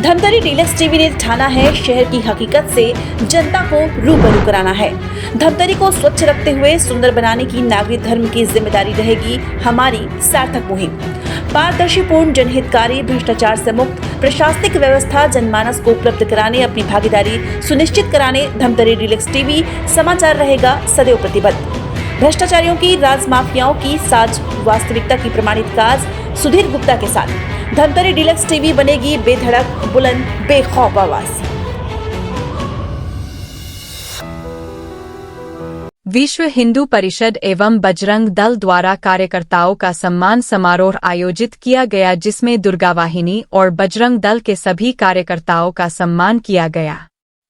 Dhamtari deluxe TV ने ठाना है शहर की हकीकत से जनता को रूबरू कराना है। धमतरी को स्वच्छ रखते हुए सुंदर बनाने की नागरिक धर्म की जिम्मेदारी रहेगी हमारी सार्थक मुहिम। पारदर्शीपूर्ण, जनहितकारी, भ्रष्टाचार से मुक्त प्रशासनिक व्यवस्था जनमानस को उपलब्ध कराने अपनी भागीदारी सुनिश्चित कराने धमतरी डीलक्स टीवी समाचार रहेगा सदैव प्रतिबद्ध। भ्रष्टाचारियों की, राज माफियाओं की साज वास्तविकता की प्रमाणित काज सुधीर गुप्ता के साथ धमतरी डीलक्स टीवी बनेगी बेधड़क, बुलंद, बेखौफ आवाज। विश्व हिंदू परिषद एवं बजरंग दल द्वारा कार्यकर्ताओं का सम्मान समारोह आयोजित किया गया, जिसमें दुर्गा वाहिनी और बजरंग दल के सभी कार्यकर्ताओं का सम्मान किया गया।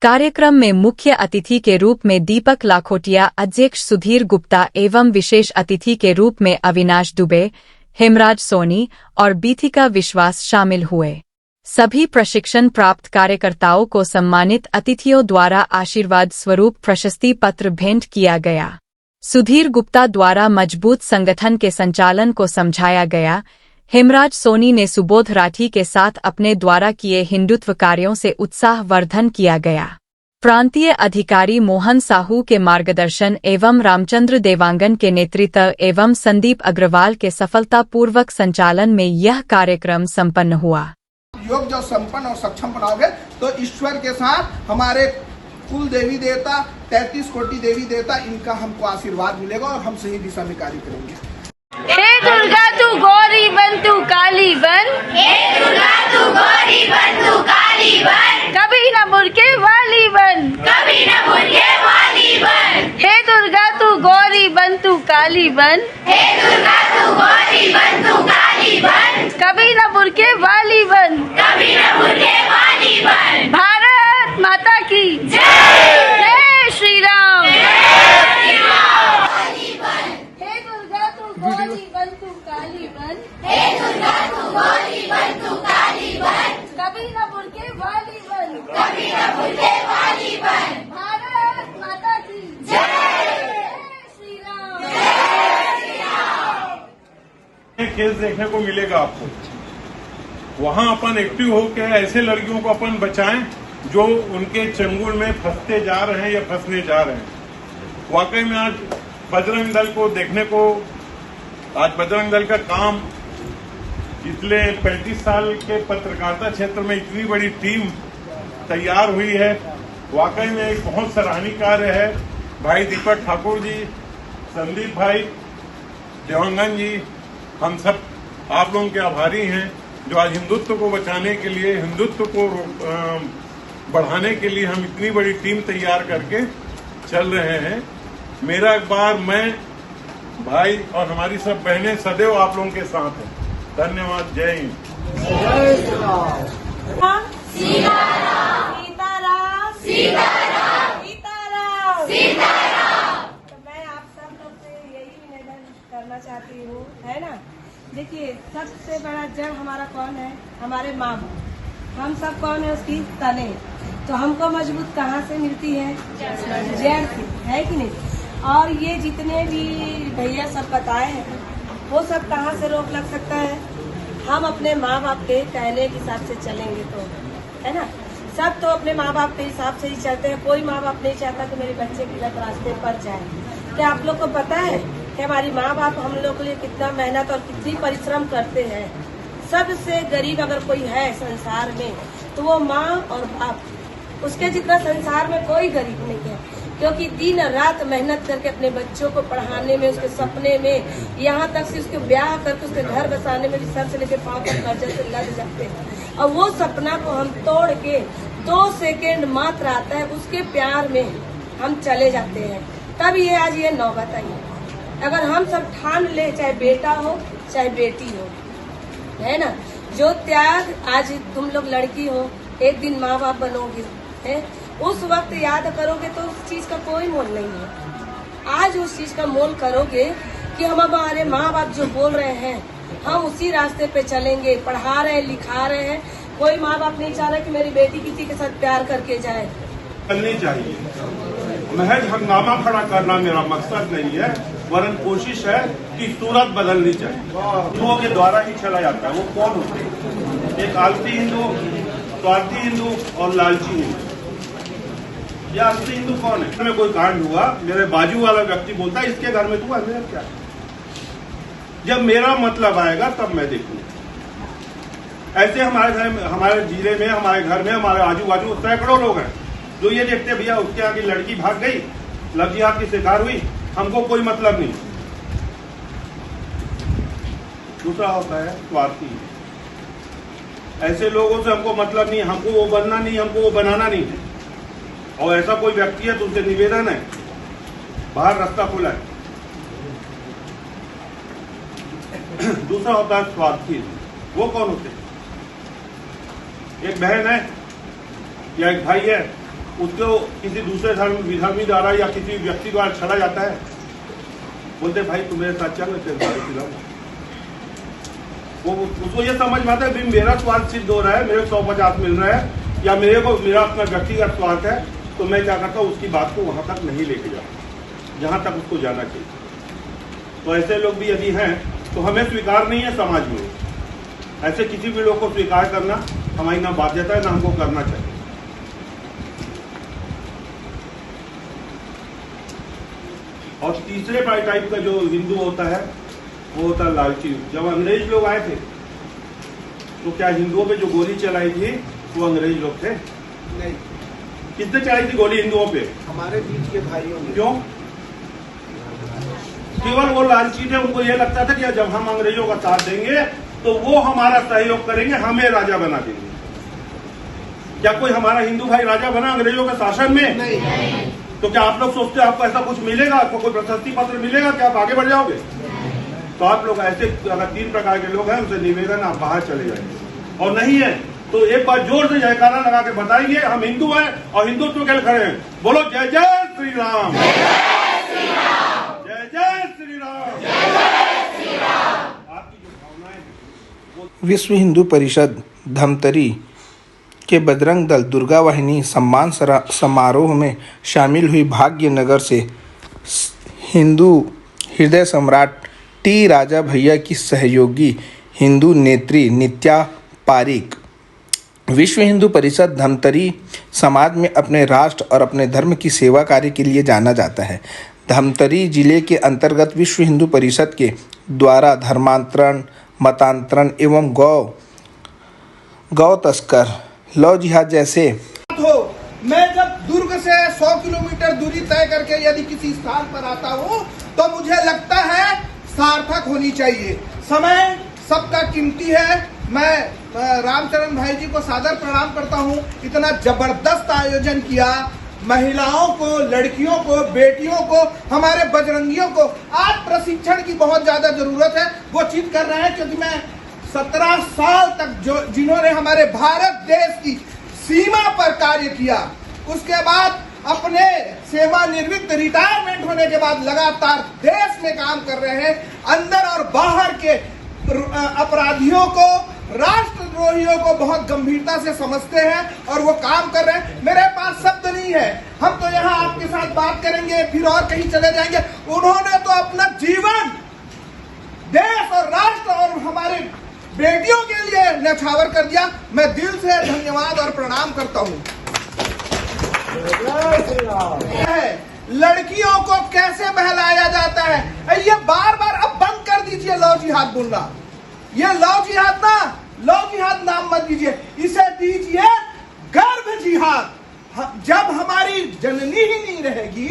कार्यक्रम में मुख्य अतिथि के रूप में दीपक लाखोटिया, अध्यक्ष सुधीर गुप्ता एवं विशेष अतिथि के रूप में अविनाश दुबे, हेमराज सोनी और बीथिका विश्वास शामिल हुए। सभी प्रशिक्षण प्राप्त कार्यकर्ताओं को सम्मानित अतिथियों द्वारा आशीर्वाद स्वरूप प्रशस्ति पत्र भेंट किया गया। सुधीर गुप्ता द्वारा मजबूत संगठन के संचालन को समझाया गया। हेमराज सोनी ने सुबोध राठी के साथ अपने द्वारा किए हिंदुत्व कार्यों से उत्साहवर्धन किया गया। प्रांतीय अधिकारी मोहन साहू के मार्गदर्शन एवं रामचंद्र देवांगन के नेतृत्व एवं संदीप अग्रवाल के सफलतापूर्वक संचालन में यह कार्यक्रम संपन्न हुआ। योग जो संपन्न और सक्षम बनाओगे तो ईश्वर के साथ हमारे कुल देवी देवता, 33 कोटि देवी देवता, इनका हमको आशीर्वाद मिलेगा और हम सही दिशा में कार्य करेंगे। हे दुर्गा तू गौरी बन, तू काली बन। हे दुर्गा तू गौरी बन, तू काली बन। कभी न मुड़के वाली बन, कभी न मुड़के वाली बन। हे दुर्गा तू गौरी बन, तू काली बन। हे दुर्गा तू गौरी बन, तू काली बन। कभी न मुड़के वाली बन, कभी न मुड़के वाली बन। भारत माता की जय। जय श्री राम। हे दुर्गा तू गौरी बन, तू काली बन। हे दुर्गा तू गौरी बन, तू काली बन। कभी न मुड़के वाली बन, कभी न मुड़के वाली बन। भारत माता की जय। श्री राम। केस देखने को मिलेगा आपको। वहां अपन एक्टिव होकर ऐसे लड़कियों को अपन बचाएं जो उनके चंगुल में फंसते जा रहे हैं या फंसने जा रहे हैं। वाकई में आज बजरंग दल को देखने को, आज बजरंग दल का काम पिछले 35 साल के पत्रकारिता क्षेत्र में इतनी बड़ी टीम तैयार हुई है, वाकई में एक बहुत सराहनीय कार्य है। भाई दीपक ठाकुर जी, संदीप भाई, देवांगन जी, हम सब आप लोगों के आभारी हैं जो आज हिंदुत्व को बचाने के लिए, हिंदुत्व को बढ़ाने के लिए हम इतनी बड़ी टीम तैयार करके चल रहे हैं। मेरा एक बार मैं, भाई और हमारी सब बहनें सदैव आप लोगों के साथ हैं। धन्यवाद। जय हिंद। सीताराम सीताराम सीताराम सीताराम सीताराम सीताराम। तो मैं आप सब लोग से यही निवेदन करना चाहती हूँ, है ना। देखिए, सबसे बड़ा जड़ हमारा कौन है? हमारे माँ बाप। हम सब कौन है? उसकी तने। तो हमको मजबूत कहाँ से मिलती है? जड़ से, है कि नहीं। और ये जितने भी भैया सब बताए हैं, वो सब कहाँ से रोक लग सकता है? हम अपने माँ बाप के कहने के हिसाब से चलेंगे तो, है ना। सब तो अपने माँ बाप के हिसाब से ही चलते हैं। कोई माँ बाप नहीं चाहता कि मेरे बच्चे गलत रास्ते पर जाए। क्या आप लोग को पता है कि हमारी माँ बाप हम लोग के लिए कितना मेहनत और कितनी परिश्रम करते हैं? सबसे गरीब अगर कोई है संसार में तो वो माँ और बाप। उसके जितना संसार में कोई गरीब नहीं है, क्योंकि दिन रात मेहनत करके अपने बच्चों को पढ़ाने में, उसके सपने में, यहाँ तक से उसके ब्याह करके उसके घर बसाने में भी सर से लेके पाँव तक कर्जे से लग जाते हैं। और वो सपना को हम तोड़ के 2 सेकेंड मात्र आता है, उसके प्यार में हम चले जाते हैं। तब ये आज ये नौबत आई है। अगर हम सब ठान ले, चाहे बेटा हो चाहे बेटी हो, है ना, जो त्याग आज तुम लोग लड़की हो, एक दिन माँ बाप बनोगे, है, उस वक्त याद करोगे तो उस चीज का कोई मोल नहीं है। आज उस चीज का मोल करोगे कि हम हमारे माँ बाप जो बोल रहे हैं हम उसी रास्ते पे चलेंगे, पढ़ा रहे हैं, लिखा रहे हैं। कोई माँ बाप नहीं चाह रहा कि मेरी बेटी किसी के साथ प्यार करके जाए। करनी चाहिए। महज हंगामा खड़ा करना मेरा मकसद नहीं है, वरन कोशिश है कि सूरत बदलनी चाहिए। हिंदुओं के द्वारा ही चला जाता है। वो कौन होते हैं? एक आलसी हिंदू, स्वार्थी हिंदू और लालची हिंदू। ये असली हिंदू कौन है? में कोई कांड हुआ, मेरे बाजू वाला व्यक्ति बोलता है इसके घर में तो हुआ, मेरा क्या? जब मेरा मतलब आएगा तब मैं देखूंगा। ऐसे हमारे घर में, हमारे जिले में, हमारे घर में, हमारे आजू बाजू सैकड़ों लोग हैं जो ये देखते भैया उसके आगे लड़की भाग गई, लव जिहाद की शिकार हुई, हमको कोई मतलब नहीं। दूसरा होता है स्वार्थी। ऐसे लोगों से हमको मतलब नहीं, हमको वो बनना नहीं, हमको वो बनाना नहीं है। और ऐसा कोई व्यक्ति है तो उनसे निवेदन है, बाहर रास्ता खुला है। दूसरा होता है स्वार्थी। वो कौन होते हैं? एक बहन है या एक भाई है, उसको किसी दूसरे विधर्मी द्वारा या किसी व्यक्ति द्वारा छड़ा जाता है, बोलते भाई तू मेरे साथ चल, खिलाओ। वो उसको ये समझ में आता है मेरा स्वार्थ सिद्ध हो रहा है, मेरे 150 मिल रहा है, या मेरे को मेरा अपना व्यक्तिगत स्वार्थ है, तो मैं क्या करता हूँ उसकी बात को वहां तक नहीं लेके जाता जहां तक उसको जाना चाहिए। तो ऐसे लोग भी यदि हैं तो हमें स्वीकार नहीं है समाज में। ऐसे किसी भी लोग को स्वीकार करना हमारी ना बाध्यता है ना हमको करना चाहिए। और तीसरे टाइप का जो हिंदू होता है वो होता है लालची। जब अंग्रेज लोग आए थे तो क्या हिंदुओं पे जो गोली चलाई थी वो अंग्रेज लोग थे? नहीं। किसने चलाई थी गोली हिंदुओं पे? हमारे बीच के भाइयों ने। क्यों? केवल वो लालची थे, उनको ये लगता था कि जब हम अंग्रेजों का साथ देंगे तो वो हमारा सहयोग करेंगे, हमें राजा बना देंगे। क्या कोई हमारा हिंदू भाई राजा बना अंग्रेजों के शासन में? नहीं। तो क्या आप लोग सोचते हैं आपको ऐसा कुछ मिलेगा, आपको कोई प्रशस्ति पत्र मिलेगा कि आप आगे बढ़ जाओगे? तो आप लोग ऐसे अगर 3 प्रकार के लोग हैं उनसे निवेदन आप बाहर चले जाएंगे। और नहीं है तो एक बार जोर से जयकारा लगा के बताएंगे हम हिंदू हैं और हिंदुत्व के लिए खड़े हैं। बोलो जय जय श्री राम, जय जय श्री राम। आपकी जो भावनाएं हैं। विश्व हिंदू परिषद धमतरी के बजरंग दल दुर्गा वाहिनी सम्मान समारोह में शामिल हुई भाग्यनगर से हिंदू हृदय सम्राट टी राजा भैया की सहयोगी हिंदू नेत्री नित्या पारिक। विश्व हिंदू परिषद धमतरी समाज में अपने राष्ट्र और अपने धर्म की सेवा कार्य के लिए जाना जाता है। धमतरी जिले के अंतर्गत विश्व हिंदू परिषद के द्वारा धर्मांतरण, मतांतरण एवं गौ तस्कर, लव जिहाद जैसे मैं जब दुर्ग से 100 किलोमीटर दूरी तय करके यदि किसी स्थान पर आता हूँ तो मुझे लगता है सार्थक होनी चाहिए। समय सबका कीमती है। मैं रामचरण भाई जी को सादर प्रणाम करता हूँ। इतना जबरदस्त आयोजन किया, महिलाओं को, लड़कियों को, बेटियों को, हमारे बजरंगियों को आज प्रशिक्षण की बहुत ज्यादा जरूरत है। वो चीज कर रहे हैं क्योंकि मैं 17 साल तक जिन्होंने हमारे भारत देश की सीमा पर कार्य किया, उसके बाद अपने सेवानिवृत्त रिटायरमेंट होने के बाद लगातार देश में काम कर रहे हैं। अंदर और बाहर के अपराधियों को, राष्ट्रद्रोहियों को बहुत गंभीरता से समझते हैं और वो काम कर रहे हैं। मेरे पास शब्द नहीं है, हम तो यहाँ आपके साथ बात करेंगे फिर और कहीं चले जाएंगे। उन्होंने तो अपना जीवन देश और राष्ट्र और हमारे बेटियों के लिए न्यौछावर कर दिया। मैं दिल से धन्यवाद और प्रणाम करता हूँ। लड़कियों को कैसे बहलाया जाता है, ये बार बार अब बंद कर दीजिए लव जिहाद बोलना। ये लव जिहाद ना, लव जिहाद नाम मत दीजिए, इसे दीजिए गर्भ जिहाद। जब हमारी जननी ही नहीं रहेगी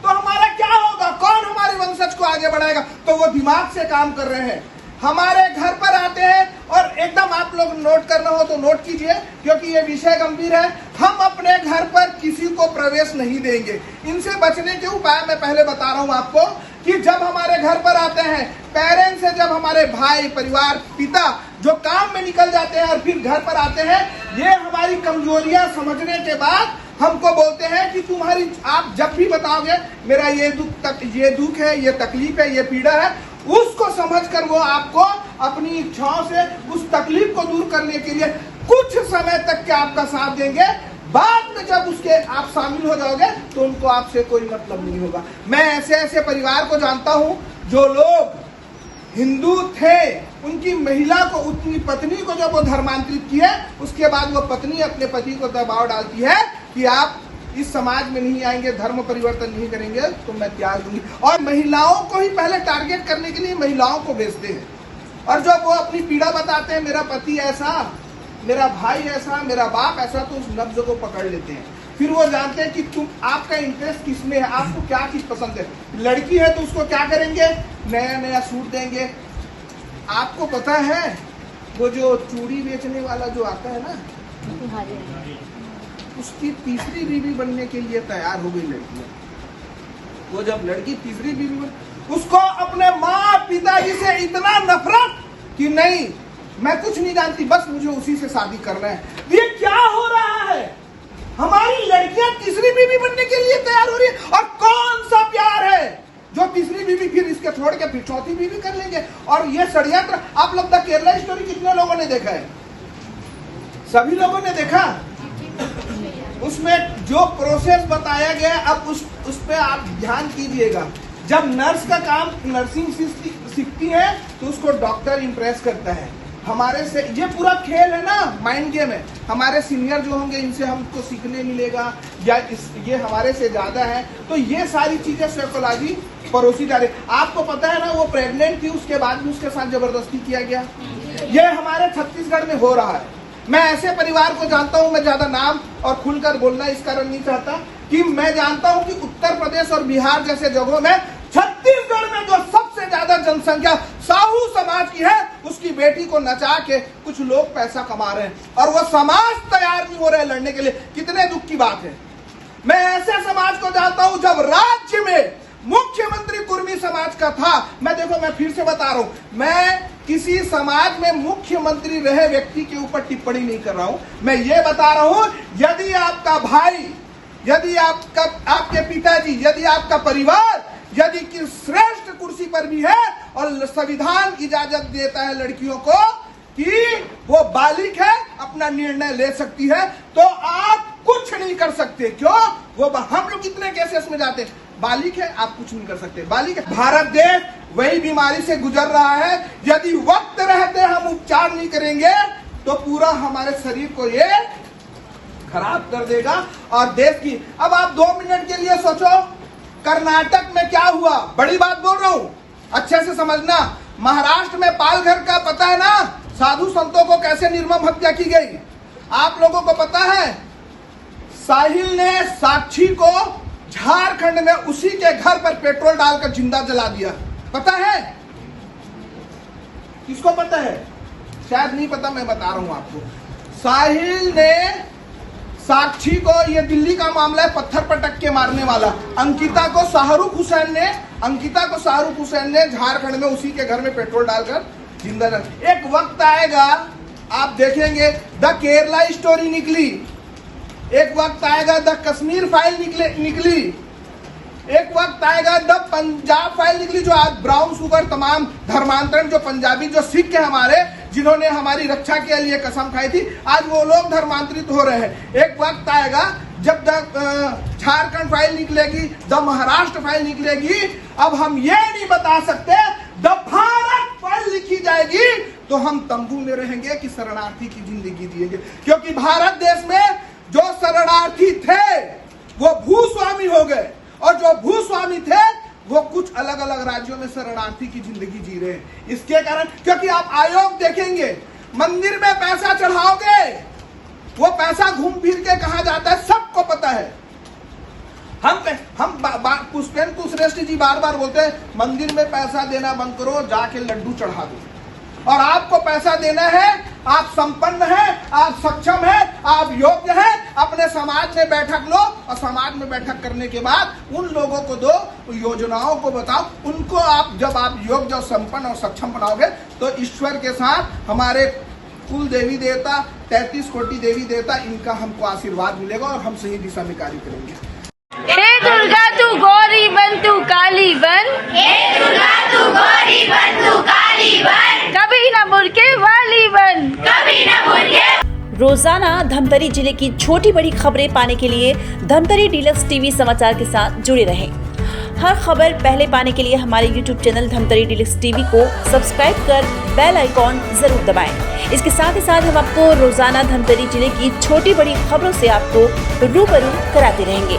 तो हमारा क्या होगा? कौन हमारे वंशज को आगे बढ़ाएगा? तो वो दिमाग से काम कर रहे हैं। हमारे घर पर आते हैं और एकदम आप लोग नोट करना हो तो नोट कीजिए क्योंकि ये विषय गंभीर है। हम अपने घर पर किसी को प्रवेश नहीं देंगे। इनसे बचने के उपाय मैं पहले बता रहा हूँ आपको कि जब हमारे घर पर आते हैं, पेरेंट्स से जब हमारे भाई, परिवार, पिता जो काम में निकल जाते हैं और फिर घर पर आते हैं, ये हमारी कमजोरियां समझने के बाद हमको बोलते हैं कि तुम्हारी, आप जब भी बताओगे मेरा ये दुख है, ये तकलीफ है, ये पीड़ा है, उसको समझकर वो आपको अपनी इच्छाओं से उस तकलीफ को दूर करने के लिए कुछ समय तक के आपका साथ देंगे। बाद में जब उसके आप शामिल हो जाओगे तो उनको आपसे कोई मतलब नहीं होगा। मैं ऐसे ऐसे परिवार को जानता हूं जो लोग हिंदू थे, उनकी महिला को, उनकी पत्नी को जब वो धर्मांतरित किए, उसके बाद वो पत्नी अपने पति को दबाव डालती है कि आप इस समाज में नहीं आएंगे, धर्म परिवर्तन नहीं करेंगे तो मैं त्याग दूंगी। और महिलाओं को ही पहले टारगेट करने के लिए महिलाओं को भेजते हैं। और जब वो अपनी पीड़ा बताते हैं, मेरा पति ऐसा, मेरा भाई ऐसा, मेरा बाप ऐसा, तो उस नब्ज को पकड़ लेते हैं। फिर वो जानते हैं कि तुम, आपका इंटरेस्ट किसमें है, आपको क्या चीज पसंद है। लड़की है तो उसको क्या करेंगे, नया नया सूट देंगे। आपको पता है वो जो चूड़ी बेचने वाला जो आता है ना, उसकी तीसरी बीवी बनने के लिए तैयार हो गई लड़की। वो जब लड़की तीसरी बीवी बन, उसको अपने माँ पिताजी से इतना नफरत कि नहीं, मैं कुछ नहीं जानती, बस मुझे उसी से शादी करना है। ये क्या हो रहा है, हमारी लड़कियां तीसरी बीवी बनने के लिए तैयार हो रही है। और कौन सा प्यार है जो तीसरी बीवी फिर इसके छोड़ के फिर चौथी बीवी कर लेंगे। और ये षड्यंत्र, आप लोग द केरला स्टोरी कितने लोगों ने देखा है? सभी लोगों ने देखा। उसमें जो प्रोसेस बताया गया, अब उस पे आप ध्यान कीजिएगा। जब नर्स का काम, नर्सिंग सीखती है तो उसको डॉक्टर इंप्रेस करता है। हमारे से ये पूरा खेल है ना, माइंड गेम है। हमारे सीनियर जो होंगे इनसे हमको सीखने मिलेगा, या ये हमारे से ज्यादा है, तो ये सारी चीजें साइकोलॉजी परोसी जा रही। आपको पता है ना, वो प्रेग्नेंट थी, उसके बाद भी उसके साथ जबरदस्ती किया गया। ये हमारे छत्तीसगढ़ में हो रहा है। मैं ऐसे परिवार को जानता हूं, मैं ज्यादा नाम और खुलकर बोलना इस कारण नहीं चाहता कि मैं जानता हूं कि उत्तर प्रदेश और बिहार जैसे जगहों में, छत्तीसगढ़ में जो सबसे ज्यादा जनसंख्या साहू समाज की है, उसकी बेटी को नचा के कुछ लोग पैसा कमा रहे हैं और वो समाज तैयार नहीं हो रहे लड़ने के लिए। कितने दुख की बात है। मैं ऐसे समाज को जानता हूं जब राज्य में मुख्यमंत्री कुर्मी समाज का था। मैं देखो, मैं फिर से बता रहा हूं, मैं किसी समाज में मुख्यमंत्री रहे व्यक्ति के ऊपर टिप्पणी नहीं कर रहा हूं। मैं ये बता रहा हूं, यदि आपका भाई, यदि आपके पिताजी, यदि आपका परिवार, यदि कि श्रेष्ठ कुर्सी पर भी है और संविधान इजाजत देता है लड़कियों को कि वो बालिग है, अपना निर्णय ले सकती है, तो आप कुछ नहीं कर सकते। क्यों? वो हम लोग कितने केसेस में जाते हैं, बालिग है, आप कुछ नहीं कर सकते, बालिग है। भारत देश वही बीमारी से गुजर रहा है। यदि वक्त रहते हम उपचार नहीं करेंगे तो पूरा हमारे शरीर को ये खराब कर देगा। और देश की, अब आप 2 मिनट के लिए सोचो, कर्नाटक में क्या हुआ। बड़ी बात बोल रहा हूं, अच्छे से समझना। महाराष्ट्र में पालघर का पता है ना, साधु संतों को कैसे निर्मम हत्या की गई। आप लोगों को पता है, साहिल ने साक्षी को झारखंड में उसी के घर पर पेट्रोल डालकर जिंदा जला दिया। पता है? किसको पता है? शायद नहीं पता, मैं बता रहा हूं आपको। साहिल ने साक्षी को, ये दिल्ली का मामला है, पत्थर पटक के मारने वाला। अंकिता को शाहरुख हुसैन ने झारखंड में उसी के घर में पेट्रोल डालकर जिंदा जला। एक वक्त आएगा, आप देखेंगे, द केरला स्टोरी निकली, एक वक्त आएगा द कश्मीर फाइल निकली, एक वक्त आएगा द पंजाब फाइल निकली, जो आज ब्राउन शुगर, तमाम धर्मांतरण, जो पंजाबी, जो सिख है हमारे, जिन्होंने हमारी रक्षा के लिए कसम खाई थी, आज वो लोग धर्मांतरित हो रहे हैं। एक वक्त आएगा जब द झारखंड फाइल निकलेगी, द महाराष्ट्र फाइल निकलेगी। अब हम ये नहीं बता सकते, द भारत फाइल लिखी जाएगी तो हम तंबू में रहेंगे कि शरणार्थी की जिंदगी जिएंगे। क्योंकि भारत देश में जो शरणार्थी थे वो भूस्वामी हो गए, और जो भूस्वामी थे वो कुछ अलग अलग राज्यों में शरणार्थी की जिंदगी जी रहे हैं। इसके कारण, क्योंकि आप आयोग देखेंगे, मंदिर में पैसा चढ़ाओगे, वो पैसा घूम फिर के कहां जाता है सबको पता है। हम पुष्पेंदु श्रेष्ठ जी बार बार बोलते हैं, मंदिर में पैसा देना बंद करो, जाके लड्डू चढ़ा दो। और आपको पैसा देना है, आप संपन्न हैं, आप सक्षम हैं, आप योग्य हैं, अपने समाज में बैठक लो, और समाज में बैठक करने के बाद उन लोगों को दो, योजनाओं को बताओ, उनको आप, जब आप योग्य और संपन्न और सक्षम बनाओगे तो ईश्वर के साथ हमारे कुल देवी देवता, 33 कोटि देवी देवता, इनका हमको आशीर्वाद मिलेगा और हम सही दिशा में कार्य करेंगे। हे दुर्गा तू गौरी बन, तू काली बन, हे दुर्गा तू गौरी बन, तू काली बन, कभी न मुड़के वाली बन, कभी न मुड़के। रोजाना धमतरी जिले की छोटी बड़ी खबरें पाने के लिए धमतरी डीलक्स टीवी समाचार के साथ जुड़े रहें। हर खबर पहले पाने के लिए हमारे YouTube channel Dhamtari deluxe TV को सब्सक्राइब कर बेल आइकॉन जरूर दबाएं। इसके साथ ही साथ हम आपको रोजाना धमतरी जिले की छोटी बड़ी खबरों से आपको रूबरू कराते रहेंगे।